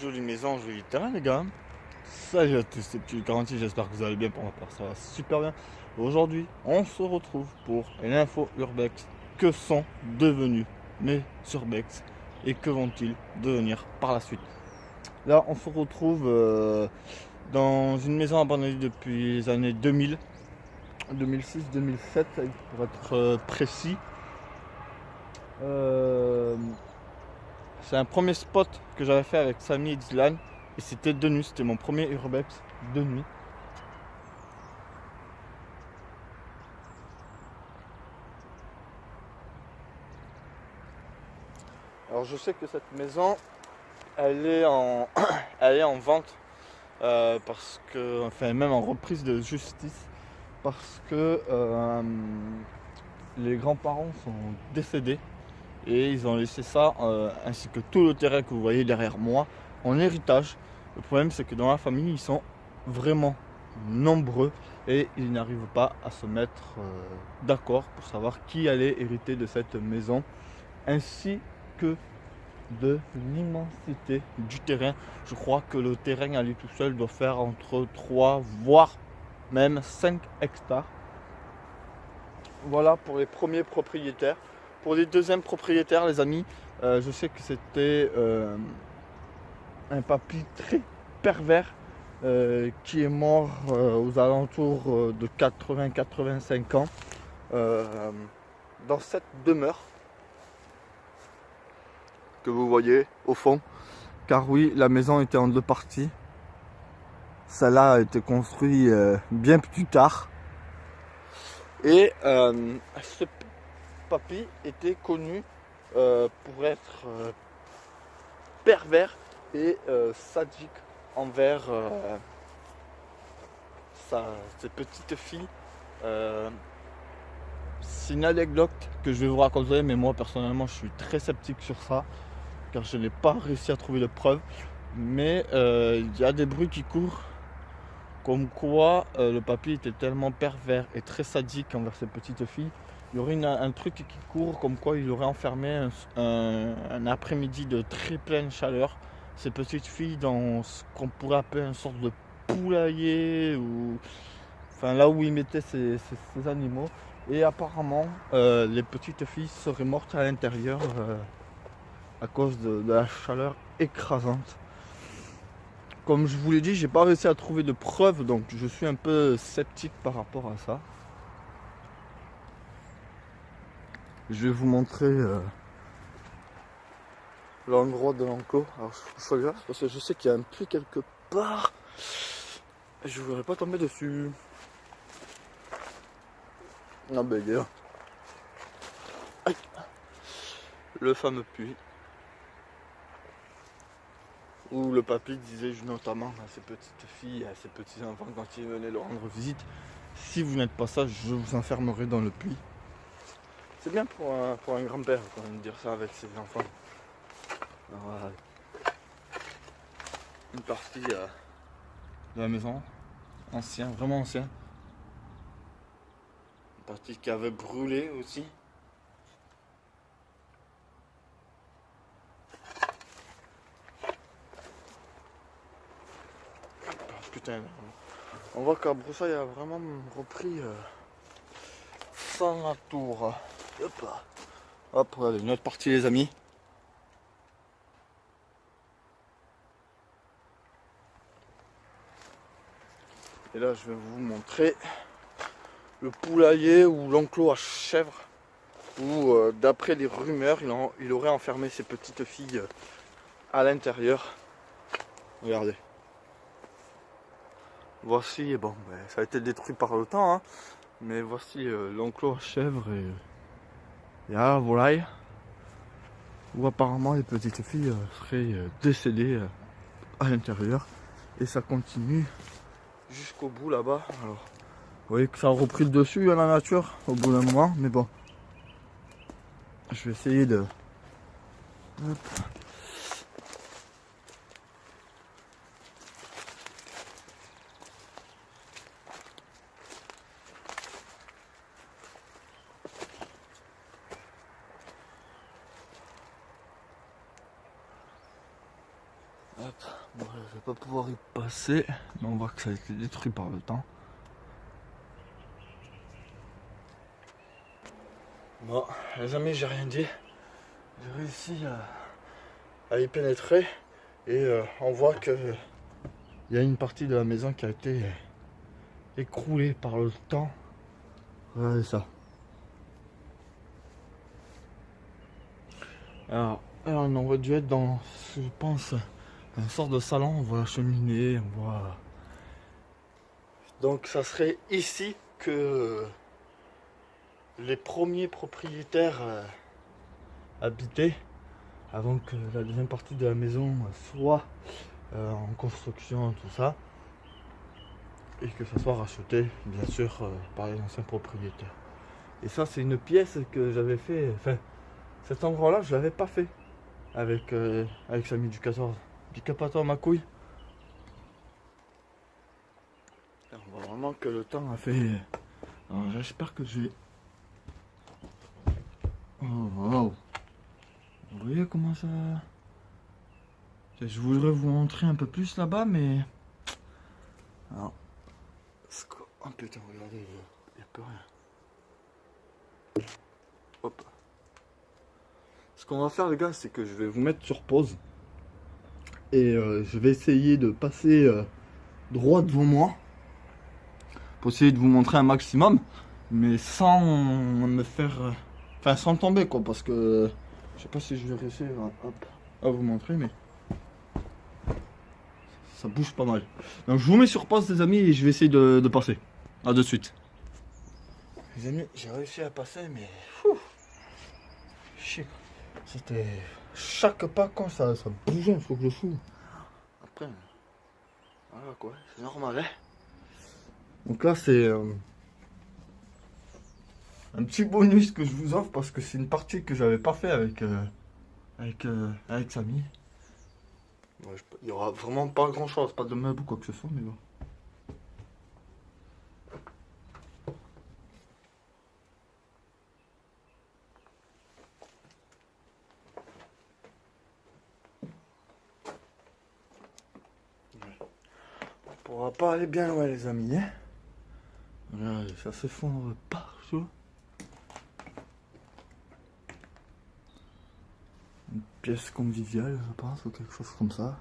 Jolie maison, joli terrain les gars. Salut à tous, c'est Petit Garantie, j'espère que vous allez bien. Pour ma part ça va super bien. Aujourd'hui on se retrouve pour l'info urbex. Que sont devenus mes urbex et que vont-ils devenir par la suite? Là on se retrouve dans une maison abandonnée depuis les années 2000, 2006-2007 pour être précis. C'est un premier spot que j'avais fait avec Samy et Dylan. Et c'était de nuit, c'était mon premier urbex de nuit. Alors je sais que cette maison, elle est en, elle est en vente parce que, enfin même en reprise de justice, parce que les grands-parents sont décédés et ils ont laissé ça ainsi que tout le terrain que vous voyez derrière moi en héritage. Le problème c'est que dans la famille ils sont vraiment nombreux et ils n'arrivent pas à se mettre d'accord pour savoir qui allait hériter de cette maison ainsi que de l'immensité du terrain. Je crois que le terrain à lui tout seul doit faire entre 3 voire même 5 hectares. Voilà pour les premiers propriétaires. Pour les deuxièmes propriétaires, les amis, je sais que c'était un papy très pervers qui est mort aux alentours de 80-85 ans dans cette demeure que vous voyez au fond. Car oui, la maison était en deux parties. Celle-là a été construite bien plus tard. Et ce papy était connu pour être pervers et sadique envers ses petites filles. C'est une anecdote que je vais vous raconter, mais moi personnellement je suis très sceptique sur ça, car je n'ai pas réussi à trouver de preuves. Mais il y a des bruits qui courent comme quoi le papy était tellement pervers et très sadique envers ses petites filles. Il y aurait un truc qui court comme quoi il aurait enfermé un après-midi de très pleine chaleur ces petites filles dans ce qu'on pourrait appeler une sorte de poulailler, ou enfin là où il mettait ses animaux. Et apparemment les petites filles seraient mortes à l'intérieur à cause de la chaleur écrasante. Comme je vous l'ai dit, j'ai pas réussi à trouver de preuves, donc je suis un peu sceptique par rapport à ça. Je vais vous montrer l'endroit de l'enclos. Alors je fais gaffe parce que je sais qu'il y a un puits quelque part. Je voudrais pas tomber dessus. Non ben il est là. Aïe. Le fameux puits. Où le papy disait notamment à ses petites filles, à ses petits enfants quand ils venaient leur rendre visite: si vous n'êtes pas sage, je vous enfermerai dans le puits. C'est bien pour un grand-père quand même dire ça avec ses enfants. Alors, voilà. Une partie de la maison, ancien, vraiment ancien. Une partie qui avait brûlé aussi. Oh, putain, on voit qu'à Broussailles a vraiment repris sans la tour. Hop, hop, regardez, une autre partie les amis. Et là je vais vous montrer le poulailler ou l'enclos à chèvres où d'après les rumeurs il aurait enfermé ses petites filles à l'intérieur. Regardez. Voici, bon, ben, ça a été détruit par le temps, hein, mais voici l'enclos à chèvres et à la volaille où apparemment les petites filles seraient décédées à l'intérieur, et ça continue jusqu'au bout là-bas. Alors, vous voyez que ça a repris le dessus à la nature au bout d'un moment, mais bon, je vais essayer de... Hop. Bon, je vais pas pouvoir y passer, mais on voit que ça a été détruit par le temps. Bon, les amis, j'ai rien dit. J'ai réussi à y pénétrer et on voit que il y a une partie de la maison qui a été écroulée par le temps. Regardez ça. Alors, on aurait dû être dans, je pense, une sorte de salon. On voit la cheminée, on voit. Donc, ça serait ici que les premiers propriétaires habitaient avant que la deuxième partie de la maison soit en construction, tout ça, et que ça soit racheté, bien sûr, par les anciens propriétaires. Et ça, c'est une pièce que j'avais fait. Enfin, cet endroit-là, je l'avais pas fait avec Samy du 14. Du capator ma couille. On voit vraiment que le temps a fait. Alors, j'espère que j'ai. Oh, wow. Vous voyez comment ça. Je voudrais vous montrer un peu plus là-bas, mais. Alors. Oh putain, regardez, il n'y a plus rien. Hop. Ce qu'on va faire, les gars, c'est que je vais vous mettre sur pause. Et je vais essayer de passer droit devant moi. Pour essayer de vous montrer un maximum. Mais sans me faire. Enfin, sans tomber, quoi. Parce que. Je sais pas si je vais réussir à vous montrer, mais. Ça bouge pas mal. Donc je vous mets sur pause, les amis, et je vais essayer de passer. A de suite. Les amis, j'ai réussi à passer, mais. C'était. Chaque pas quand ça bougeait, il faut que je fous. Après. Voilà quoi, c'est normal, hein. Donc là, c'est. Un petit bonus que je vous offre parce que c'est une partie que j'avais pas fait avec Samy. Ouais, il y aura vraiment pas grand chose, pas de meubles ou quoi que ce soit, mais bon. On pourra pas aller bien loin, les amis, hein. Regardez, ça s'effondre partout. Une pièce conviviale, je pense, ou quelque chose comme ça.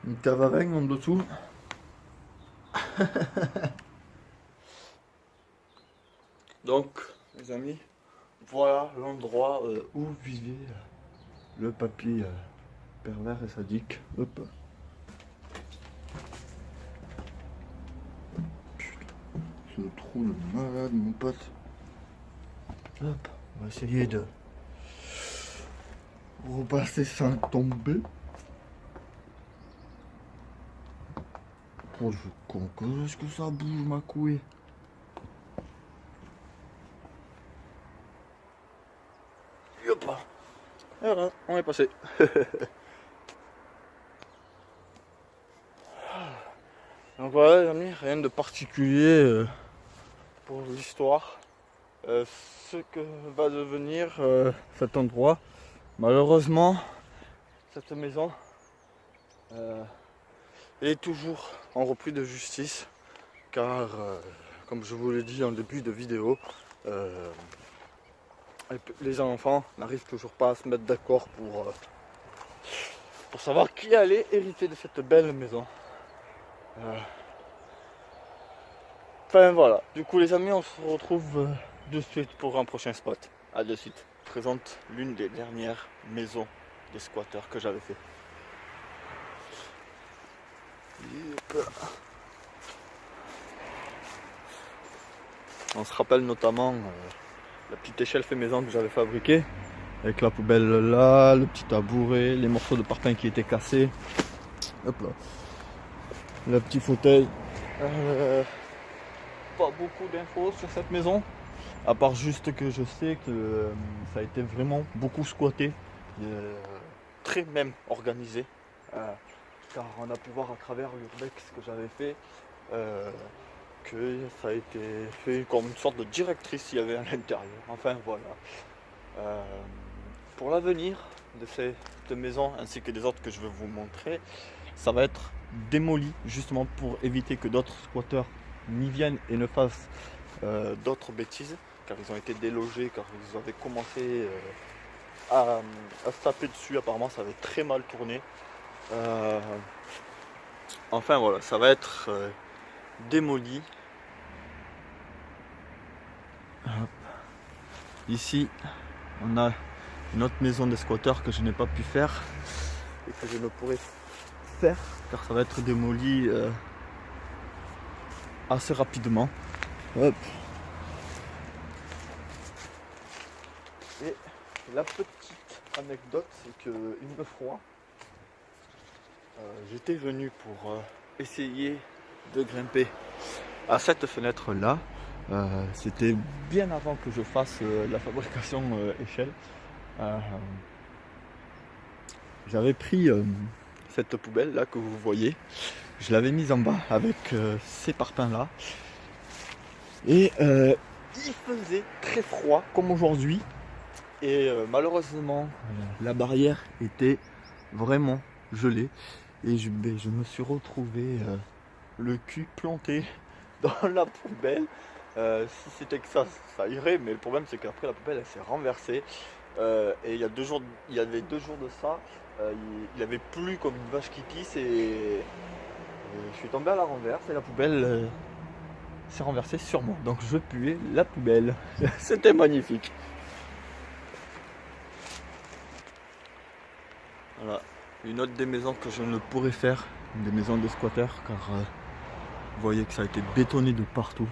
Une cave à vin en dessous. Donc, les amis, voilà l'endroit où vivait le papy pervers et sadique. Hop. Putain, ce trou de malade, mon pote. Hop, on va essayer de repasser sans tomber. Oh, je suis con, qu'est-ce que ça bouge, ma couille? Hop. Voilà, on est passé. Donc voilà, les amis, rien de particulier pour l'histoire. Ce que va devenir cet endroit. Malheureusement, cette maison est toujours en repris de justice, car comme je vous l'ai dit en début de vidéo, les enfants n'arrivent toujours pas à se mettre d'accord pour savoir qui allait hériter de cette belle maison. Enfin voilà, du coup les amis, on se retrouve de suite pour un prochain spot. A de suite. Je présente l'une des dernières maisons des squatteurs que j'avais fait. On se rappelle notamment la petite échelle fait maison que j'avais fabriquée, avec la poubelle là, le petit tabouret, les morceaux de parpaing qui étaient cassés. Hop là. Le petit fauteuil. Pas beaucoup d'infos sur cette maison, à part juste que je sais que ça a été vraiment beaucoup squatté, très même organisé, car on a pu voir à travers l'urbex que j'avais fait que ça a été fait comme une sorte de directrice il y avait à l'intérieur. Enfin voilà. Pour l'avenir, de cette maison ainsi que des autres que je vais vous montrer, ça va être démoli justement pour éviter que d'autres squatteurs n'y viennent et ne fassent d'autres bêtises, car ils ont été délogés, car ils avaient commencé à se taper dessus. Apparemment ça avait très mal tourné. Enfin voilà, ça va être démoli. Hop. Ici on a une autre maison des squatteurs que je n'ai pas pu faire et que je ne pourrai faire car ça va être démoli assez rapidement. Hop. Et la petite anecdote, c'est qu'une fois j'étais venu pour essayer de grimper à cette fenêtre là. C'était bien avant que je fasse la fabrication échelle. J'avais pris cette poubelle là que vous voyez, je l'avais mise en bas avec ces parpaings là et il faisait très froid comme aujourd'hui et malheureusement la barrière était vraiment gelée et je me suis retrouvé le cul planté dans la poubelle. Si c'était que ça irait, mais le problème c'est qu'après la poubelle elle s'est renversée et il y avait 2 jours de ça, il avait plu comme une vache qui pisse et je suis tombé à la renverse et la poubelle s'est renversée sur moi, donc je puais la poubelle. C'était magnifique. Voilà, une autre des maisons que je ne pourrais faire, des maisons de squatteurs, car vous voyez que ça a été bétonné de partout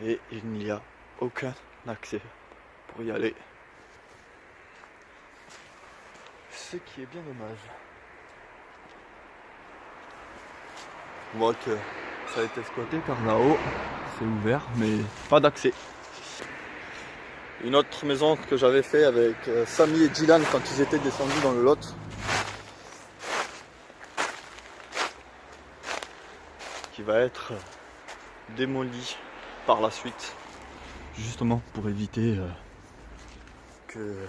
et il n'y a aucun accès pour y aller, ce qui est bien dommage. On voit que ça a été squatté car là-haut c'est ouvert mais pas d'accès. Une autre maison que j'avais fait avec Samy et Dylan quand ils étaient descendus dans le Lot, qui va être démolie par la suite, justement pour éviter que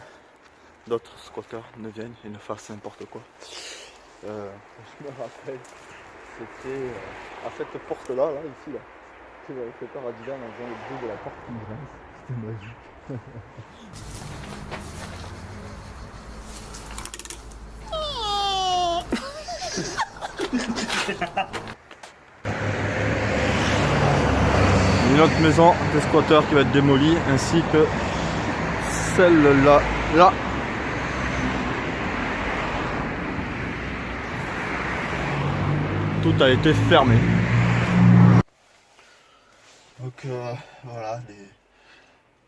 d'autres squatteurs ne viennent et ne fassent n'importe quoi. Je me rappelle, c'était à cette porte là, ici là, que j'avais fait peur à Dylan en faisant le bruit de la porte qui grince. C'était magique. Une autre maison de squatteurs qui va être démolie, ainsi que celle-là. Là. Tout a été fermé. Donc voilà,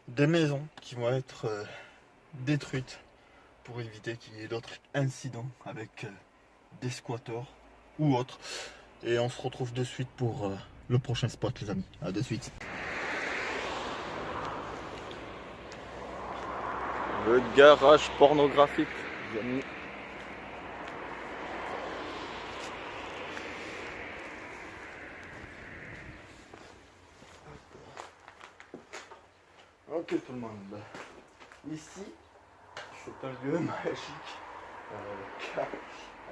des maisons qui vont être détruites pour éviter qu'il y ait d'autres incidents avec des squatteurs ou autres. Et on se retrouve de suite pour le prochain spot, les amis. À de suite. Le garage pornographique, les amis. Ok tout le monde. Ici, c'est un lieu magique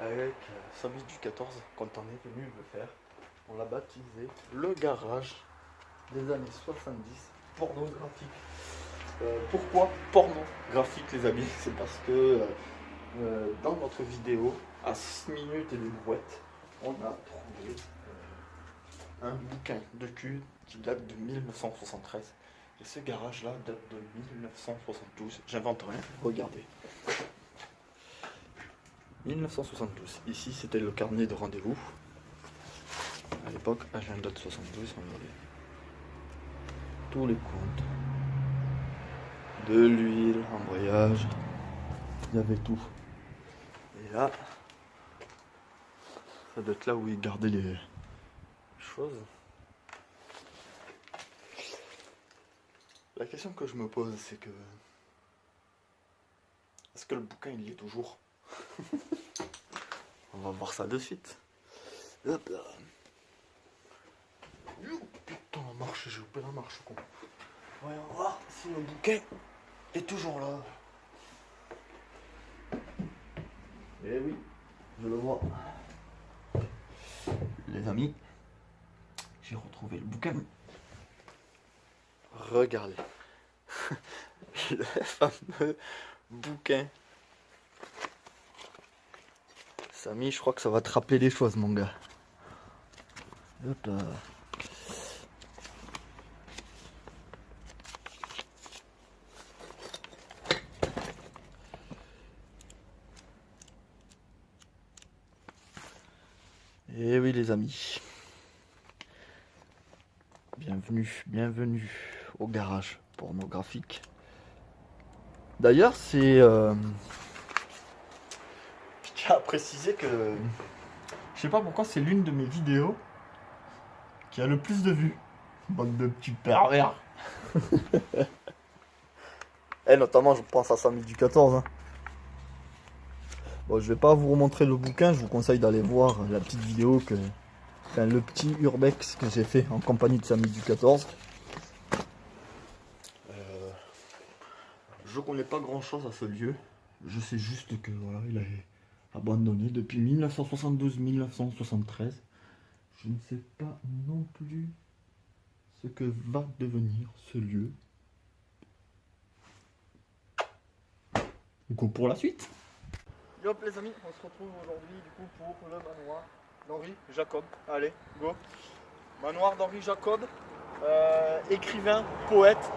avec Samy du 14 quand on est venu le faire. On l'a baptisé le garage des années 70 pornographique. Pourquoi pornographique, les amis? C'est parce que dans notre vidéo à 6 minutes et des brouettes, on a trouvé un bouquin de cul qui date de 1973. Et ce garage là date de 1972. J'invente rien, regardez. 1972. Ici c'était le carnet de rendez-vous. À l'époque, agenda de 72, regardez. Tous les comptes. De l'huile, embrayage. Il y avait tout. Et là, ça doit être là où ils gardaient les choses. La question que je me pose, c'est que... Est-ce que le bouquin, il y est toujours? On va voir ça de suite. Hop là. Putain, la marche, j'ai loupé la marche, con. Voyons voir si le bouquin est toujours là. Eh oui, je le vois. Les amis, j'ai retrouvé le bouquin. Regardez. Le fameux bouquin. Samy, je crois que ça va te rappeler des choses, mon gars. Hop là. Et oui les amis, bienvenue au garage pornographique. D'ailleurs je tiens à préciser que je sais pas pourquoi c'est l'une de mes vidéos qui a le plus de vues. Bande de petits pervers. Et notamment je pense à Samy du 14. Hein. Bon, je vais pas vous remontrer le bouquin, je vous conseille d'aller voir la petite vidéo le petit urbex que j'ai fait en compagnie de Samy du 14. Je connais pas grand chose à ce lieu. Je sais juste que voilà, il est abandonné depuis 1972-1973. Je ne sais pas non plus ce que va devenir ce lieu. Du coup, pour la suite. Hop les amis, on se retrouve aujourd'hui du coup pour le manoir d'Henri Jacob. Allez, go. Manoir d'Henri Jacob, écrivain, poète,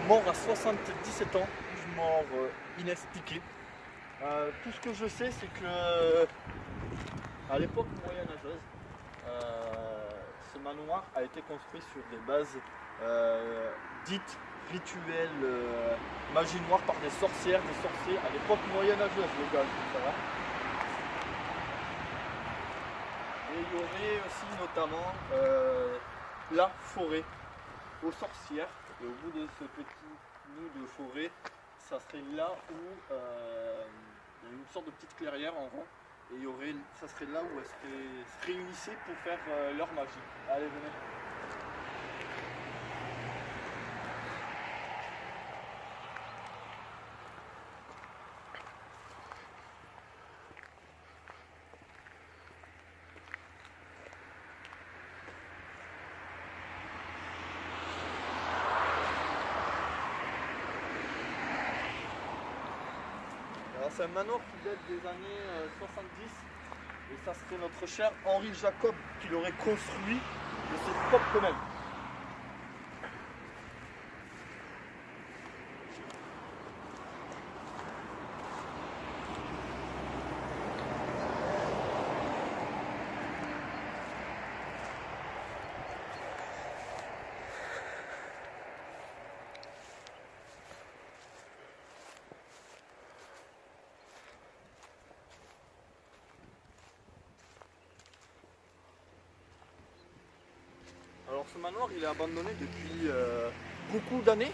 mort à 77 ans, une mort inexpliquée. Tout ce que je sais, c'est que à l'époque moyenâgeuse, ce manoir a été construit sur des bases dites rituelles, magie noire par des sorcières, des sorciers à l'époque moyenâgeuse, les gars, ça va. Et il y aurait aussi notamment la forêt aux sorcières. Et au bout de ce petit nid de forêt, ça serait là où il y a une sorte de petite clairière en rond. Et ça serait là où elles se réunissaient pour faire leur magie. Allez, venez. C'est un manoir qui date des années 70 et ça serait notre cher Henri Jacob qui l'aurait construit de ses propres mains. Alors ce manoir il est abandonné depuis beaucoup d'années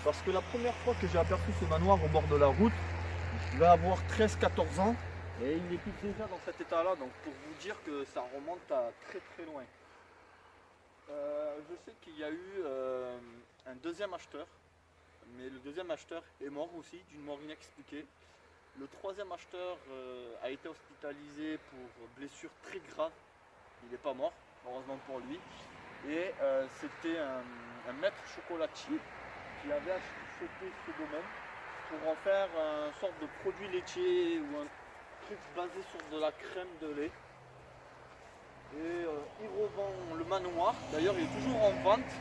parce que la première fois que j'ai aperçu ce manoir au bord de la route, il va avoir 13-14 ans et il est déjà dans cet état là, donc pour vous dire que ça remonte à très très loin. Je sais qu'il y a eu un deuxième acheteur, mais le deuxième acheteur est mort aussi d'une mort inexpliquée. Le troisième acheteur a été hospitalisé pour blessures très graves, il n'est pas mort, heureusement pour lui. Et c'était un maître chocolatier qui avait acheté ce domaine pour en faire une sorte de produit laitier ou un truc basé sur de la crème de lait. Et il revend le manoir, d'ailleurs il est toujours en vente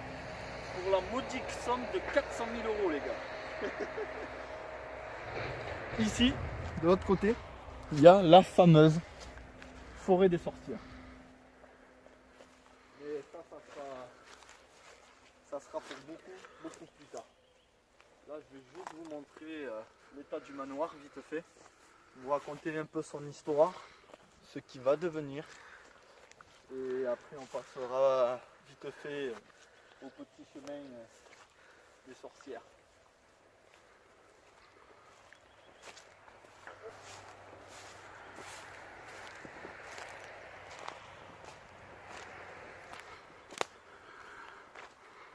pour la modique somme de 400 000 € les gars. Ici, de l'autre côté, il y a la fameuse forêt des sorcières. Et ça sera pour beaucoup plus tard. Là, je vais juste vous montrer l'état du manoir vite fait. Vous raconter un peu son histoire, ce qui va devenir. Et après, on passera vite fait au petit chemin des sorcières.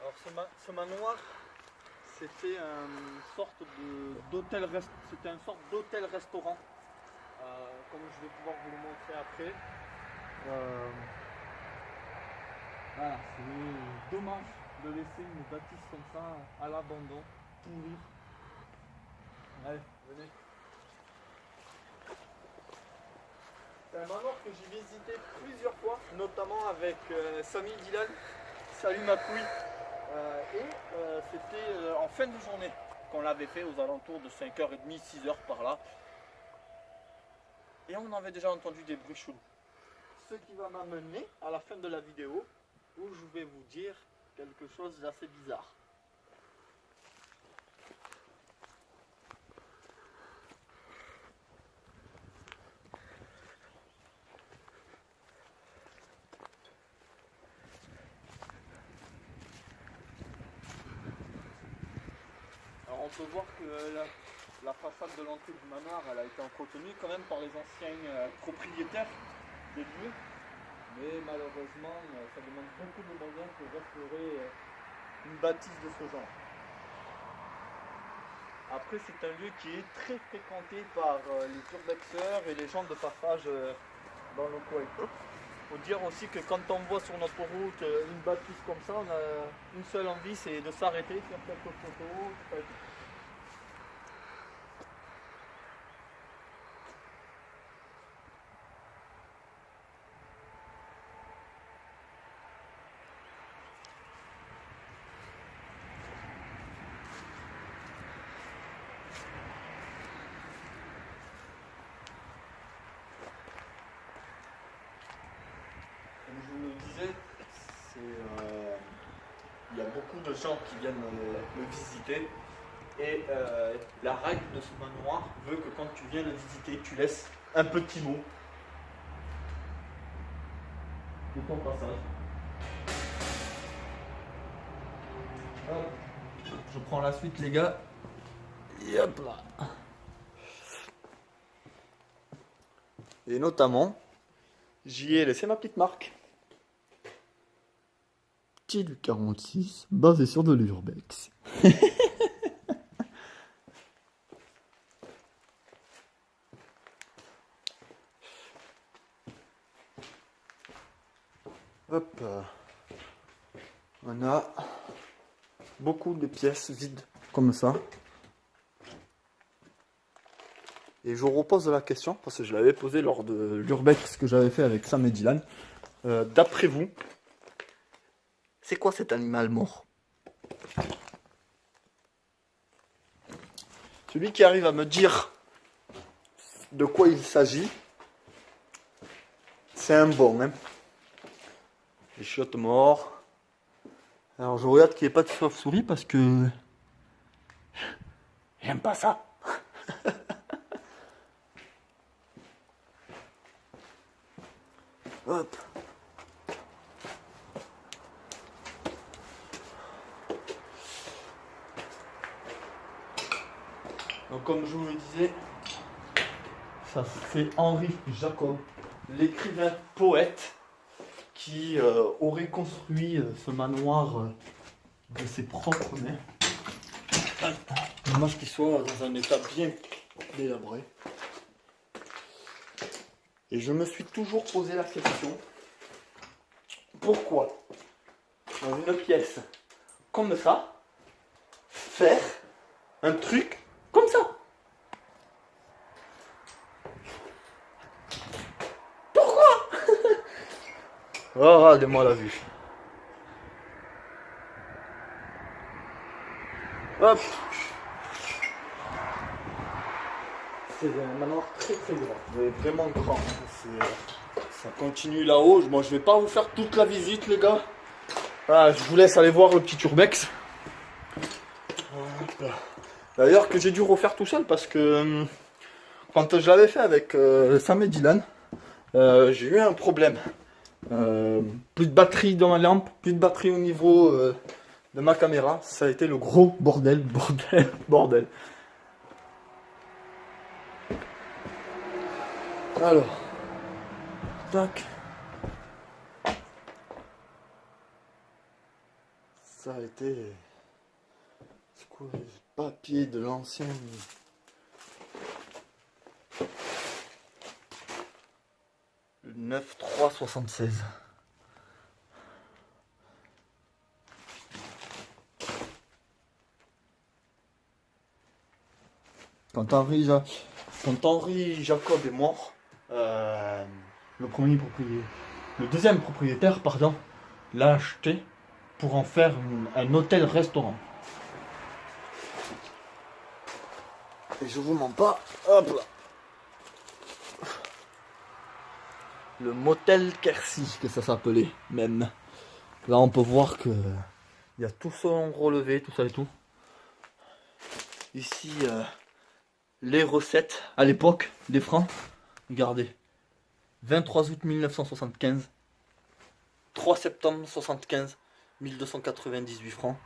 Alors ce manoir, c'était une sorte d'hôtel-restaurant comme je vais pouvoir vous le montrer après. Voilà, c'est dommage de laisser une bâtisse comme ça à l'abandon, pourrir. Allez, venez. C'est un manoir que j'ai visité plusieurs fois, notamment avec Samy Dylan. Salut ma couille. C'était en fin de journée qu'on l'avait fait aux alentours de 5h30, 6h par là. Et on avait déjà entendu des bruits chelous. Ce qui va m'amener à la fin de la vidéo où je vais vous dire quelque chose d'assez bizarre. Alors on peut voir que la façade de l'entrée du manoir elle a été entretenue quand même par les anciens propriétaires des lieux. Mais malheureusement, ça demande beaucoup de moyens pour restaurer une bâtisse de ce genre. Après, c'est un lieu qui est très fréquenté par les urbexeurs et les gens de passage dans le coin. Il faut dire aussi que quand on voit sur notre route une bâtisse comme ça, on a une seule envie, c'est de s'arrêter, faire quelques photos. Comme je vous le disais, il y a beaucoup de gens qui viennent le visiter et la règle de ce manoir veut que quand tu viens le visiter, tu laisses un petit mot de ton passage. Hop. Je prends la suite les gars. Et hop là. Et notamment, j'y ai laissé ma petite marque. Du 46, basé sur de l'urbex. Hop, on a beaucoup de pièces vides comme ça. Et je repose la question, parce que je l'avais posée lors de l'urbex que j'avais fait avec Sam et Dylan. D'après vous, c'est quoi cet animal mort? Celui qui arrive à me dire de quoi il s'agit, c'est un bon. Hein. Les chiottes morts. Alors je regarde qu'il n'y ait pas de chauve-souris parce que j'aime pas ça. Hop. Donc comme je vous le disais, ça c'est Henri Jacob, l'écrivain poète qui aurait construit ce manoir de ses propres mains. Dommage qu'il soit dans un état bien délabré. Et je me suis toujours posé la question, pourquoi dans une pièce comme ça, faire un truc comme ça? Pourquoi? Oh, regardez-moi la vue. Hop. C'est un manoir très très grand, mais vraiment grand. Ça continue là-haut. Moi, je vais pas vous faire toute la visite, les gars. Ah, je vous laisse aller voir le petit urbex. D'ailleurs, que j'ai dû refaire tout seul parce que quand je l'avais fait avec Sam et Dylan, j'ai eu un problème. Plus de batterie dans ma lampe, plus de batterie au niveau de ma caméra. Ça a été le gros bordel. Alors, tac. Ça a été... C'est quoi les papiers de l'ancien... 9-3-76. Quand Henri Jacob est mort, le deuxième propriétaire, pardon, l'a acheté pour en faire un hôtel-restaurant. Et je vous mens pas, hop là. Le motel Quercy, que ça s'appelait même. Là on peut voir que il y a tout son relevé, tout ça et tout. Ici les recettes à l'époque des francs. Regardez. 23 août 1975. 3 septembre 75. 1298 francs.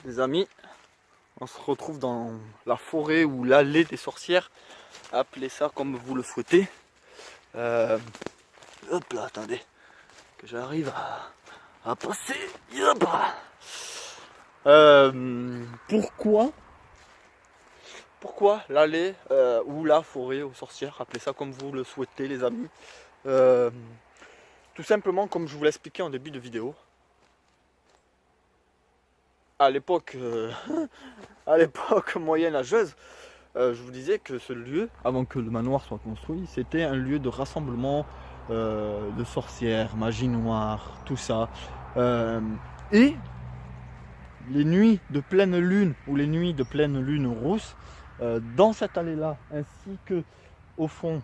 Les amis, on se retrouve dans la forêt ou l'allée des sorcières. Appelez ça comme vous le souhaitez. Hop là, attendez. Que j'arrive à passer. Hop là. Pourquoi l'allée ou la forêt aux sorcières? Appelez ça comme vous le souhaitez, les amis. Tout simplement, comme je vous l'ai expliqué en début de vidéo. À l'époque moyenâgeuse, je vous disais que ce lieu, avant que le manoir soit construit, c'était un lieu de rassemblement de sorcières, magie noire, tout ça. Et les nuits de pleine lune ou les nuits de pleine lune rousse, dans cette allée-là, ainsi que au fond,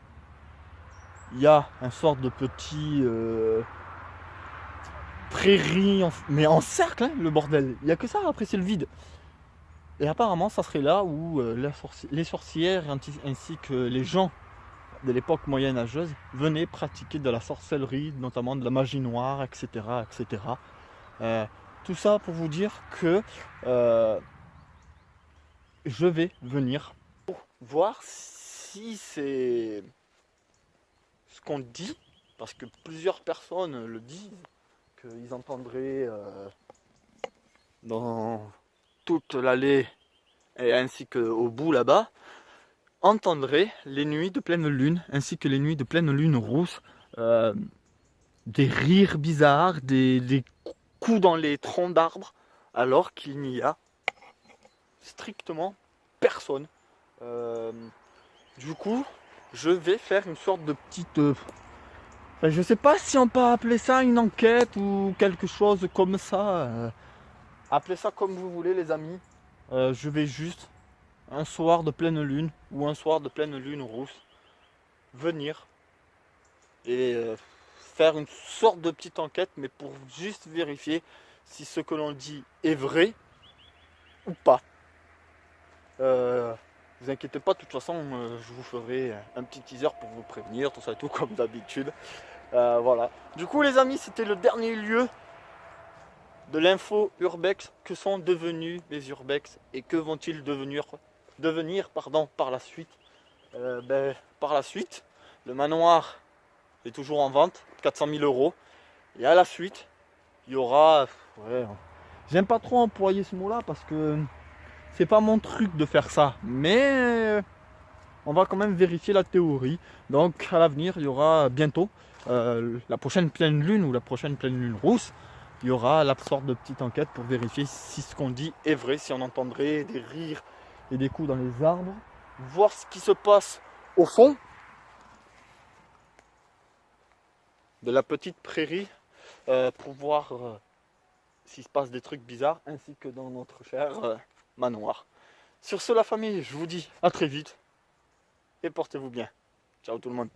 il y a un sort de petit prairie, mais en cercle, hein, le bordel. Il n'y a que ça, après c'est le vide. Et apparemment, ça serait là où les sorcières ainsi que les gens de l'époque moyenâgeuse venaient pratiquer de la sorcellerie, notamment de la magie noire, etc. etc. Tout ça pour vous dire que je vais venir pour voir si c'est ce qu'on dit, parce que plusieurs personnes le disent, qu'ils entendraient dans toute l'allée et ainsi qu'au bout là-bas, entendraient les nuits de pleine lune ainsi que les nuits de pleine lune rousse, des rires bizarres, des coups dans les troncs d'arbres, alors qu'il n'y a strictement personne. Du coup, je vais faire une sorte de petite... je sais pas si on peut appeler ça une enquête ou quelque chose comme ça. Appelez ça comme vous voulez, les amis. Je vais juste, un soir de pleine lune ou un soir de pleine lune rousse, venir et faire une sorte de petite enquête, mais pour juste vérifier si ce que l'on dit est vrai ou pas. Vous inquiétez pas, de toute façon, je vous ferai un petit teaser pour vous prévenir, tout ça et tout, comme d'habitude. Voilà. Du coup, les amis, c'était le dernier lieu de l'info urbex. Que sont devenus les urbex et que vont-ils devenir par la suite? Par la suite, le manoir est toujours en vente, 400 000 €. Et à la suite, il y aura... Ouais, j'aime pas trop employer ce mot-là parce que c'est pas mon truc de faire ça. Mais on va quand même vérifier la théorie. Donc à l'avenir, il y aura bientôt la prochaine pleine lune ou la prochaine pleine lune rousse. Il y aura la sorte de petite enquête pour vérifier si ce qu'on dit est vrai, si on entendrait des rires et des coups dans les arbres. Voir ce qui se passe au fond de la petite prairie pour voir s'il se passe des trucs bizarres, ainsi que dans notre cher manoir. Sur ce, la famille, je vous dis à très vite et portez-vous bien. Ciao tout le monde.